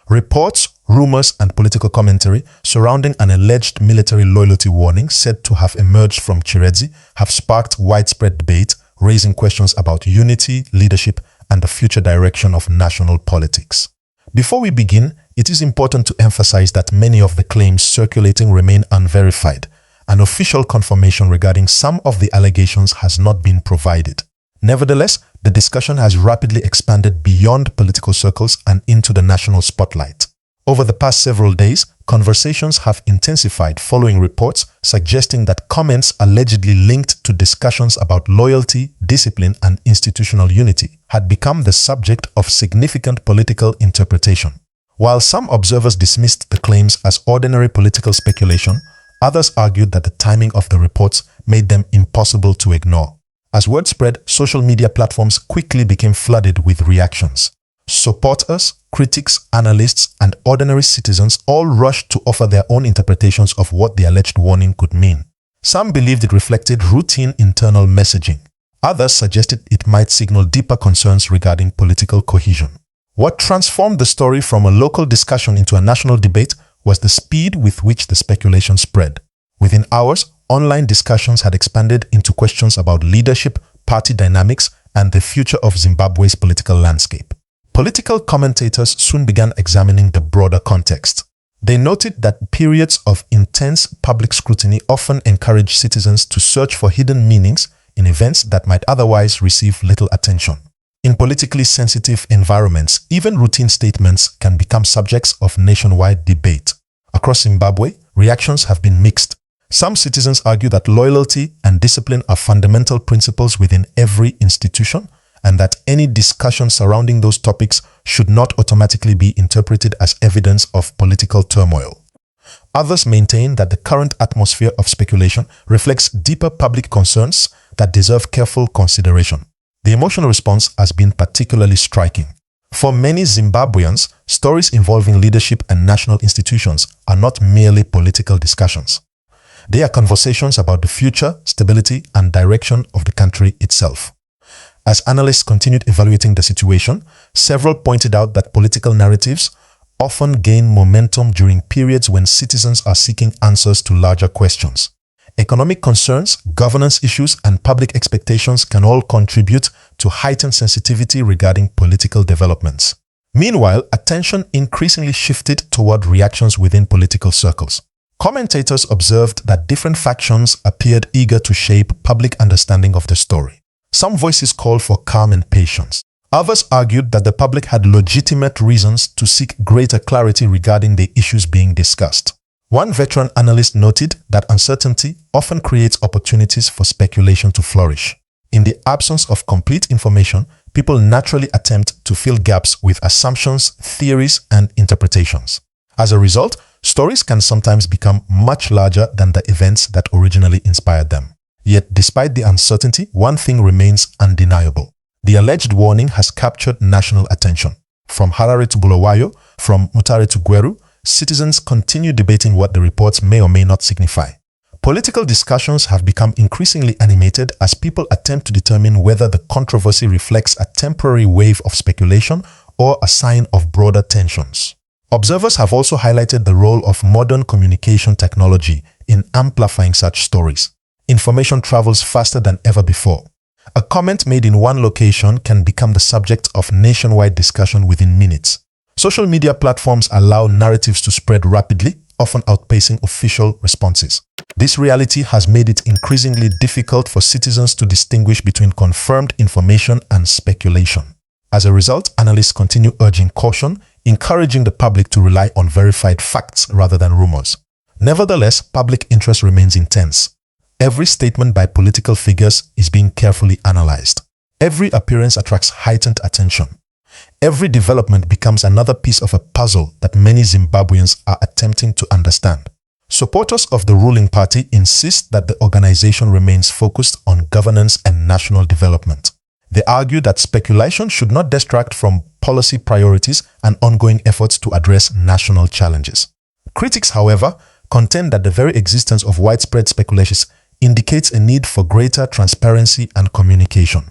Reports, rumors, and political commentary surrounding an alleged military loyalty warning said to have emerged from Chiredzi have sparked widespread debate, raising questions about unity, leadership, and the future direction of national politics. Before we begin, it is important to emphasize that many of the claims circulating remain unverified. An official confirmation regarding some of the allegations has not been provided. Nevertheless, the discussion has rapidly expanded beyond political circles and into the national spotlight. Over the past several days, conversations have intensified following reports suggesting that comments allegedly linked to discussions about loyalty, discipline, and institutional unity had become the subject of significant political interpretation. While some observers dismissed the claims as ordinary political speculation, others argued that the timing of the reports made them impossible to ignore. As word spread, social media platforms quickly became flooded with reactions. Supporters, critics, analysts, and ordinary citizens all rushed to offer their own interpretations of what the alleged warning could mean. Some believed it reflected routine internal messaging. Others suggested it might signal deeper concerns regarding political cohesion. What transformed the story from a local discussion into a national debate was the speed with which the speculation spread. Within hours, online discussions had expanded into questions about leadership, party dynamics, and the future of Zimbabwe's political landscape. Political commentators soon began examining the broader context. They noted that periods of intense public scrutiny often encourage citizens to search for hidden meanings in events that might otherwise receive little attention. In politically sensitive environments, even routine statements can become subjects of nationwide debate. Across Zimbabwe, reactions have been mixed. Some citizens argue that loyalty and discipline are fundamental principles within every institution, and that any discussion surrounding those topics should not automatically be interpreted as evidence of political turmoil. Others maintain that the current atmosphere of speculation reflects deeper public concerns that deserve careful consideration. The emotional response has been particularly striking. For many Zimbabweans, stories involving leadership and national institutions are not merely political discussions. They are conversations about the future, stability, and direction of the country itself. As analysts continued evaluating the situation, several pointed out that political narratives often gain momentum during periods when citizens are seeking answers to larger questions. Economic concerns, governance issues, and public expectations can all contribute to heightened sensitivity regarding political developments. Meanwhile, attention increasingly shifted toward reactions within political circles. Commentators observed that different factions appeared eager to shape public understanding of the story. Some voices called for calm and patience. Others argued that the public had legitimate reasons to seek greater clarity regarding the issues being discussed. One veteran analyst noted that uncertainty often creates opportunities for speculation to flourish. In the absence of complete information, people naturally attempt to fill gaps with assumptions, theories, and interpretations. As a result, stories can sometimes become much larger than the events that originally inspired them. Yet, despite the uncertainty, one thing remains undeniable. The alleged warning has captured national attention. From Harare to Bulawayo, from Mutare to Gweru, citizens continue debating what the reports may or may not signify. Political discussions have become increasingly animated as people attempt to determine whether the controversy reflects a temporary wave of speculation or a sign of broader tensions. Observers have also highlighted the role of modern communication technology in amplifying such stories. Information travels faster than ever before. A comment made in one location can become the subject of nationwide discussion within minutes. Social media platforms allow narratives to spread rapidly, often outpacing official responses. This reality has made it increasingly difficult for citizens to distinguish between confirmed information and speculation. As a result, analysts continue urging caution, encouraging the public to rely on verified facts rather than rumors. Nevertheless, public interest remains intense. Every statement by political figures is being carefully analyzed. Every appearance attracts heightened attention. Every development becomes another piece of a puzzle that many Zimbabweans are attempting to understand. Supporters of the ruling party insist that the organization remains focused on governance and national development. They argue that speculation should not distract from policy priorities and ongoing efforts to address national challenges. Critics, however, contend that the very existence of widespread speculations indicates a need for greater transparency and communication.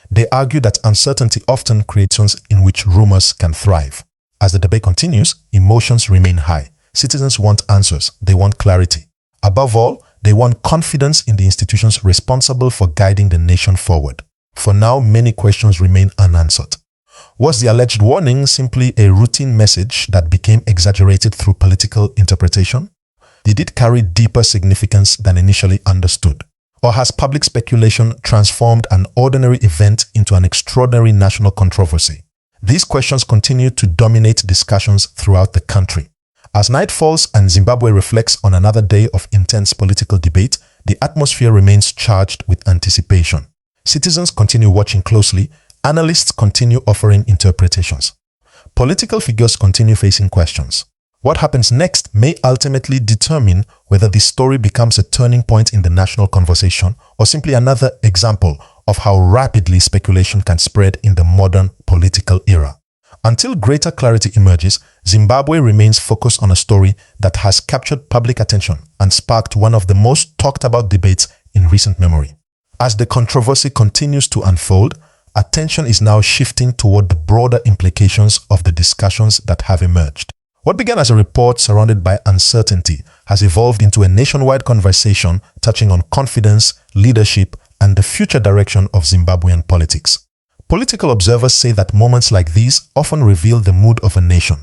They argue that uncertainty often creates situations in which rumors can thrive. As the debate continues, emotions remain high. Citizens want answers. They want clarity. Above all, they want confidence in the institutions responsible for guiding the nation forward. For now, many questions remain unanswered. Was the alleged warning simply a routine message that became exaggerated through political interpretation? Did it carry deeper significance than initially understood? Or has public speculation transformed an ordinary event into an extraordinary national controversy? These questions continue to dominate discussions throughout the country. As night falls and Zimbabwe reflects on another day of intense political debate, the atmosphere remains charged with anticipation. Citizens continue watching closely, analysts continue offering interpretations. Political figures continue facing questions. What happens next may ultimately determine whether this story becomes a turning point in the national conversation or simply another example of how rapidly speculation can spread in the modern political era. Until greater clarity emerges, Zimbabwe remains focused on a story that has captured public attention and sparked one of the most talked about debates in recent memory. As the controversy continues to unfold, attention is now shifting toward the broader implications of the discussions that have emerged. What began as a report surrounded by uncertainty has evolved into a nationwide conversation touching on confidence, leadership, and the future direction of Zimbabwean politics. Political observers say that moments like these often reveal the mood of a nation.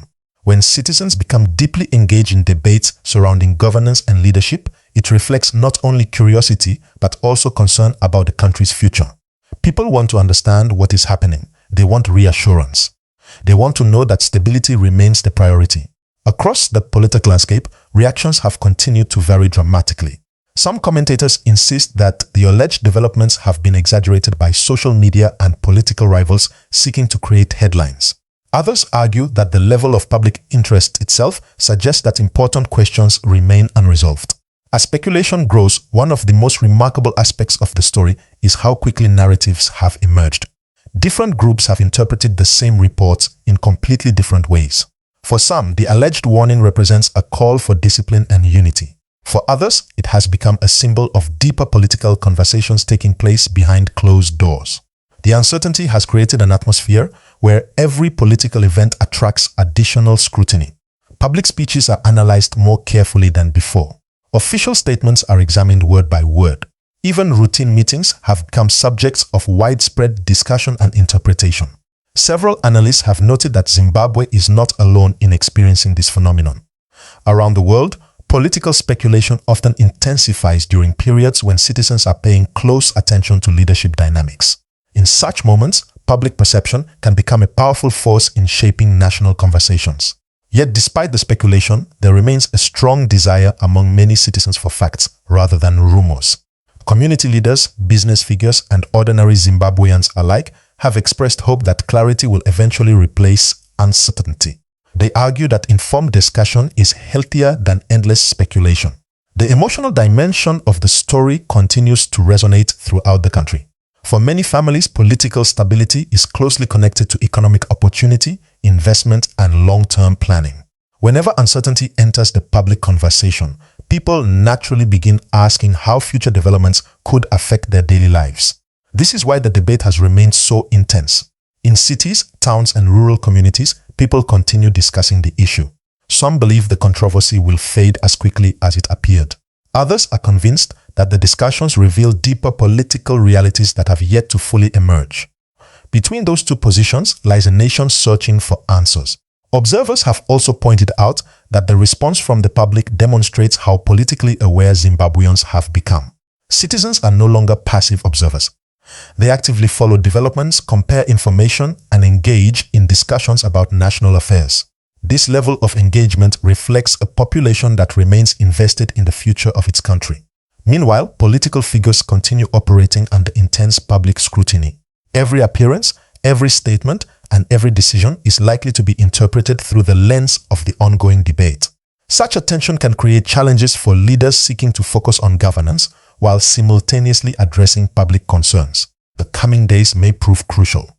When citizens become deeply engaged in debates surrounding governance and leadership, it reflects not only curiosity but also concern about the country's future. People want to understand what is happening. They want reassurance. They want to know that stability remains the priority. Across the political landscape, reactions have continued to vary dramatically. Some commentators insist that the alleged developments have been exaggerated by social media and political rivals seeking to create headlines. Others argue that the level of public interest itself suggests that important questions remain unresolved. As speculation grows, one of the most remarkable aspects of the story is how quickly narratives have emerged. Different groups have interpreted the same reports in completely different ways. For some, the alleged warning represents a call for discipline and unity. For others, it has become a symbol of deeper political conversations taking place behind closed doors. The uncertainty has created an atmosphere where every political event attracts additional scrutiny. Public speeches are analyzed more carefully than before. Official statements are examined word by word. Even routine meetings have become subjects of widespread discussion and interpretation. Several analysts have noted that Zimbabwe is not alone in experiencing this phenomenon. Around the world, political speculation often intensifies during periods when citizens are paying close attention to leadership dynamics. In such moments, public perception can become a powerful force in shaping national conversations. Yet despite the speculation, there remains a strong desire among many citizens for facts rather than rumors. Community leaders, business figures, and ordinary Zimbabweans alike have expressed hope that clarity will eventually replace uncertainty. They argue that informed discussion is healthier than endless speculation. The emotional dimension of the story continues to resonate throughout the country. For many families, political stability is closely connected to economic opportunity, investment, and long-term planning. Whenever uncertainty enters the public conversation, people naturally begin asking how future developments could affect their daily lives. This is why the debate has remained so intense. In cities, towns, and rural communities, people continue discussing the issue. Some believe the controversy will fade as quickly as it appeared. Others are convinced that the discussions reveal deeper political realities that have yet to fully emerge. Between those two positions lies a nation searching for answers. Observers have also pointed out that the response from the public demonstrates how politically aware Zimbabweans have become. Citizens are no longer passive observers. They actively follow developments, compare information, and engage in discussions about national affairs. This level of engagement reflects a population that remains invested in the future of its country. Meanwhile, political figures continue operating under intense public scrutiny. Every appearance, every statement, and every decision is likely to be interpreted through the lens of the ongoing debate. Such attention can create challenges for leaders seeking to focus on governance while simultaneously addressing public concerns. The coming days may prove crucial.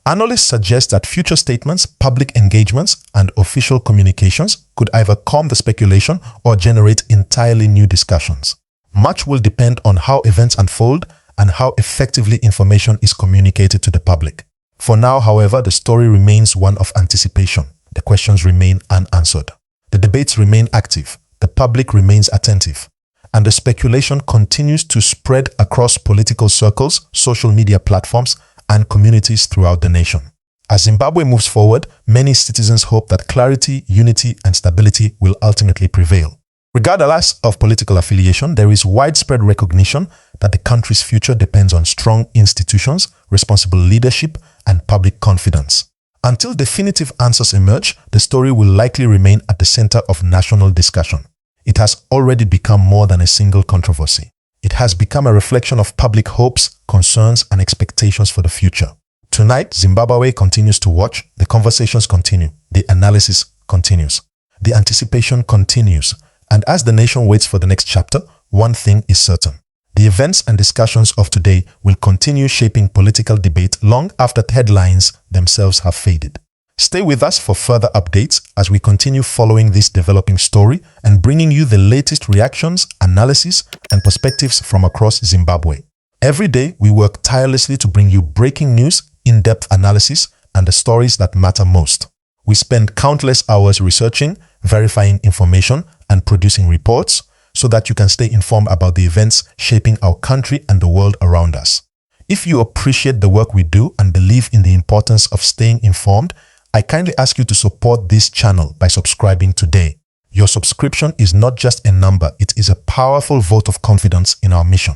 Analysts suggest that future statements, public engagements, and official communications could either calm the speculation or generate entirely new discussions. Much will depend on how events unfold and how effectively information is communicated to the public. For now, however, the story remains one of anticipation. The questions remain unanswered. The debates remain active. The public remains attentive. And the speculation continues to spread across political circles, social media platforms, and communities throughout the nation. As Zimbabwe moves forward, many citizens hope that clarity, unity, and stability will ultimately prevail. Regardless of political affiliation, there is widespread recognition that the country's future depends on strong institutions, responsible leadership, and public confidence. Until definitive answers emerge, the story will likely remain at the center of national discussion. It has already become more than a single controversy. It has become a reflection of public hopes, concerns, and expectations for the future. Tonight, Zimbabwe continues to watch, the conversations continue, the analysis continues, the anticipation continues, and as the nation waits for the next chapter, one thing is certain. The events and discussions of today will continue shaping political debate long after the headlines themselves have faded. Stay with us for further updates as we continue following this developing story and bringing you the latest reactions, analysis, and perspectives from across Zimbabwe. Every day, we work tirelessly to bring you breaking news, in-depth analysis, and the stories that matter most. We spend countless hours researching, verifying information, and producing reports so that you can stay informed about the events shaping our country and the world around us. If you appreciate the work we do and believe in the importance of staying informed, I kindly ask you to support this channel by subscribing today. Your subscription is not just a number, it is a powerful vote of confidence in our mission.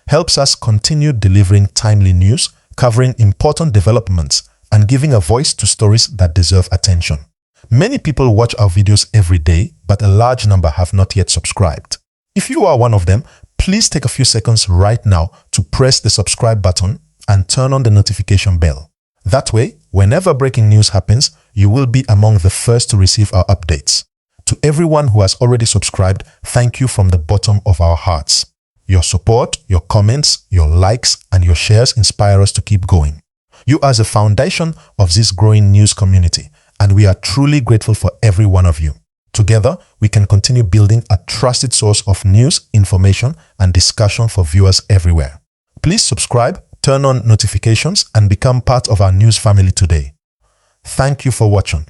Helps us continue delivering timely news, covering important developments, and giving a voice to stories that deserve attention. Many people watch our videos every day, but a large number have not yet subscribed. If you are one of them, please take a few seconds right now to press the subscribe button and turn on the notification bell. That way, whenever breaking news happens, you will be among the first to receive our updates. To everyone who has already subscribed, thank you from the bottom of our hearts. Your support, your comments, your likes, and your shares inspire us to keep going. You are the foundation of this growing news community, and we are truly grateful for every one of you. Together, we can continue building a trusted source of news, information, and discussion for viewers everywhere. Please subscribe, turn on notifications, and become part of our news family today. Thank you for watching.